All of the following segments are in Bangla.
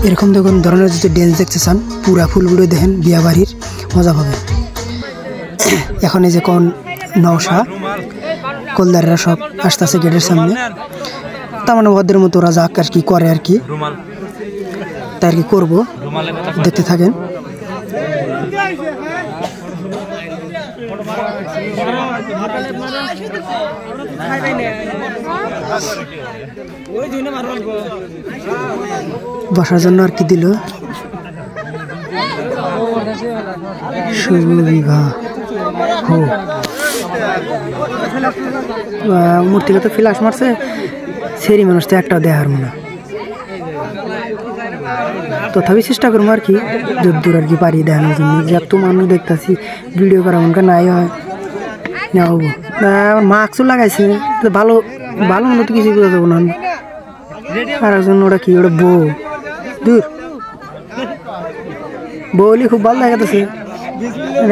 এরকম ধরনের যদি ড্যান্স দেখতে চান পুরা ফুল ভিডিও দেখেন বিয়া বাড়ির মজা পাবেন। এখন এই যে কোন নওশা কলদাররা সব আসতেছে গেটের সামনে, তার মানে ওদের মতো ওরা যাক আর কি করে আর কি, তাই আর কি করবো, দেখতে থাকেন। বসার জন্য আর কি দিল মূর্তিকে তো ফ্লাশ মারছে, সেরি মানুষ তো একটা দেখার মনে, তথাপি চেষ্টা করবো আর কি যদ্দূর আর কি পারি দেখানোর জন্য। যত মানুষ দেখতেছি ভিডিও করা মনটা নাই হয় না হবো, মাস্কও লাগাইছে ভালো ভালো মতো তো কিছু বোঝা যাবো না। আর একজন ওটা কি ওটা বউ, দূর বউলি খুব ভালো দেখাতেছে,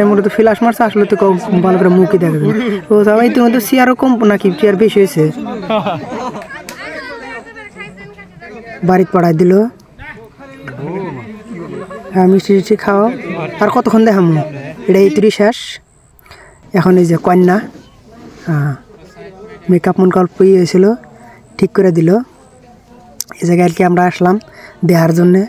মূলত ফ্লাশ মারছে, আসলে তো ভালো করে মুখই দেখা যাবে। ও সবাই তোমাদের চেয়ারও কম নাকি, চেয়ার বেশি হয়েছে, বাড়িতে পাঠাই দিল। হ্যাঁ মিষ্টি টিষ্টি খাও, আর কতক্ষণ দেখাম, এটা ইতুরি শেষ। এখন এই যে কন্যা, হ্যাঁ মেকআপ মন অল্প হয়েছিল, ঠিক করে দিল। এই জায়গায় আর কি আমরা আসলাম দেখার জন্যে।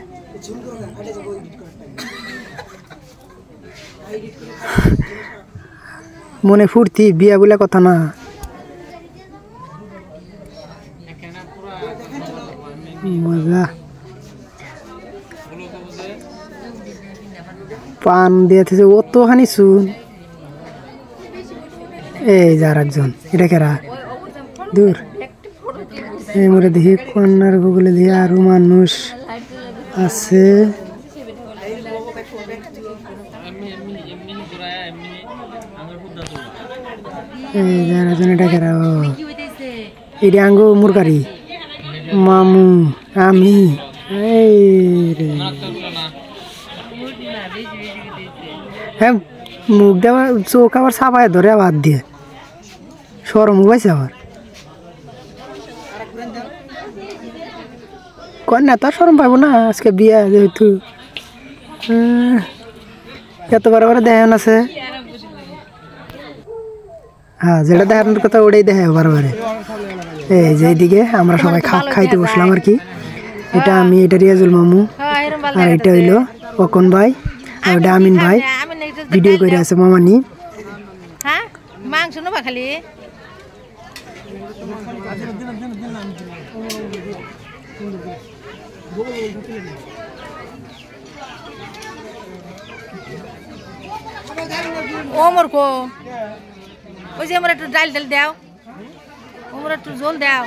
মনে ফুর্তি, বিয়া বলে কথা না। মজা, পান দিয়েছে অতখানি শুন। এই যার একজন, এটা কেরা দূর, এই মরে দেখি কন্যার বগলে দিয়ে আরো মানুষ আছে। এই যার একজন, এটা কেরা, এটা আঙ্গ মুরগারি মামু আমি, এই রে হ্যাঁ মুখ দেওয়া চোখ আবার চাপায় ধরে আবার দিয়ে সরম পাইছে আবার। কন্যা তো সরম পাইব না, আজকে বিয়া যেহেতু এত বড় বড় দেখান আছে। হ্যাঁ যেটা দেখানোর কথা ওটাই দেখায় বারবারে। এই যে এইদিকে আমরা সবাই খাইতে বসলাম আর কি। এটা আমি, এটা রিয়াজুল মামু, আর এটা হইলো অকন ভাই, আর ওটা আমিন ভাই ভিডিও করে আছে মামানি। মাংস নেবা খালি ওমর কো, ওই যে আমার একটু ডাল ডাল দাও, ওমর একটু ঝোল দাও।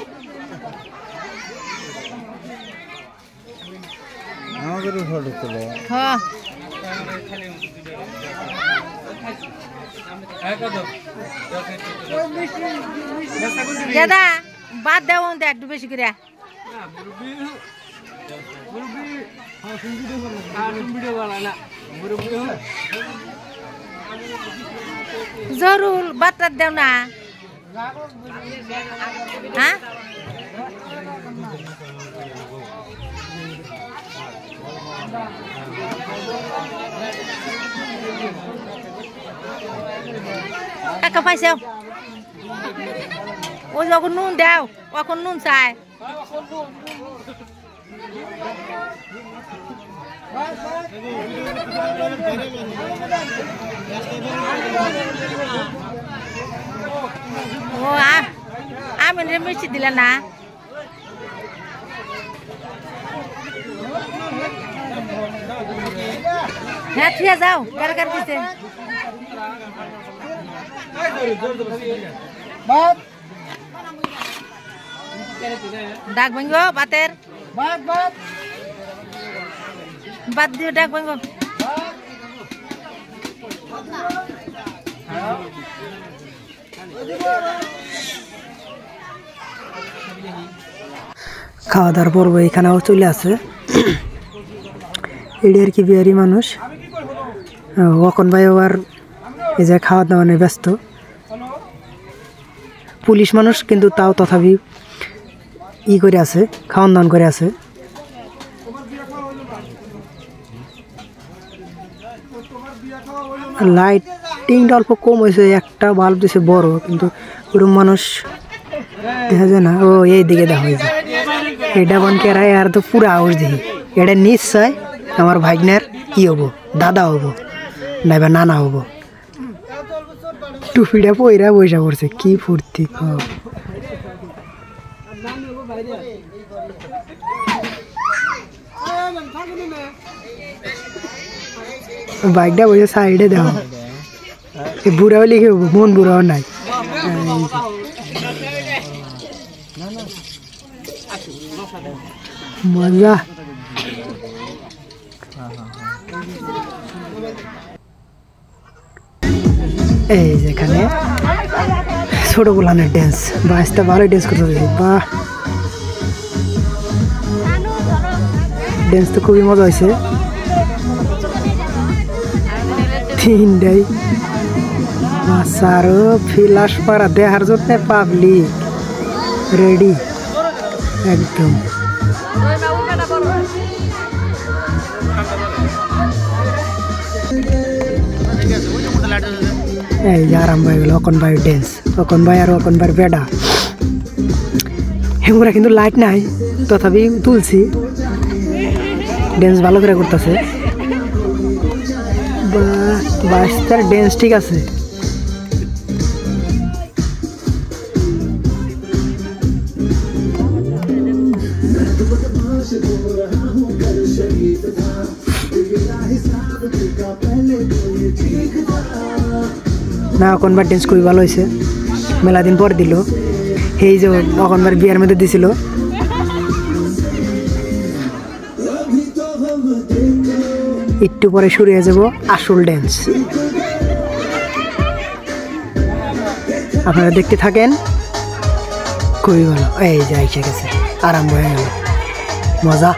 দাদা বাদ দেও একটু বেশি করে। জরুর বাদ দেও না, হ্যাঁ টাকা পাইছে, ওই যখন নুন দেও কখন নুন চায়। ও আমি মিষ্টি দিলে না, হ্যাঁ ঠিক যাও কার কার দিতে ডাক ভাঙ্গ বাতের বাদ দিও, ডাক ভাঙ্গ। খাওয়া দাওয়ার পর্ব এখানেও চলে আসে। এটি আর কি বিহারি মানুষ, অকন ভাই আবার এই যে খাওয়া দাওয়া নিয়ে ব্যস্ত। পুলিশ মানুষ কিন্তু তাও তথাপি ই করে আছে, খাওয়ান দাওয়ান করে আছে। লাইটিংটা অল্প কম হয়েছে, একটা বাল্ব দিছে বড়, কিন্তু ওরকম মানুষ দেখা যায় না। ও এই দিকে দেখা হয়েছে, এটা বন কেরাই আর তো পুরো আউশ দেখি। এটা নিশ্চয় আমার ভাগ্নের কি হবো, দাদা হবো নাইবা নানা হবো। টুপিটা পইরা বৈশা পড়ছে, কি ফুর্তি। বাইকটা বসে সাইডে দাও, বুড়াও লিখে মন বুড়াও নাই। মজা। এই যেখানে ছোট গোলানের ড্যান্স, বাসটা ভালোই ড্যান্স করতে হবে। বাহ, ড্যান্স তো খুবই মজা হয়েছে। তিনটাই আরো ফিলাস পাড়া দেখার জন্য পাবলিক রেডি একদম। এই যে আরাম ভাই গেল, অকন ভাই ড্যান্স, অকন ভাই আর অকন ভাই বেডা। হেমুরা কিন্তু লাইট নাই, তথাপি তুলছি, ড্যান্স ভালো করে করতেছে। বাস্তার ড্যান্স ঠিক আছে। না অকনবার ড্যান্স খুবই ভালো হয়েছে, মেলা দিন পর দিল। এই যে অকনবার বিয়ার মধ্যে দিছিল। একটু পরে শুরু হয়ে যাব আসল ড্যান্স, আপনারা দেখতে থাকেন, খুবই ভালো। এই যে এসে গেছে, আরম্ভ হয়ে গেল, মজা।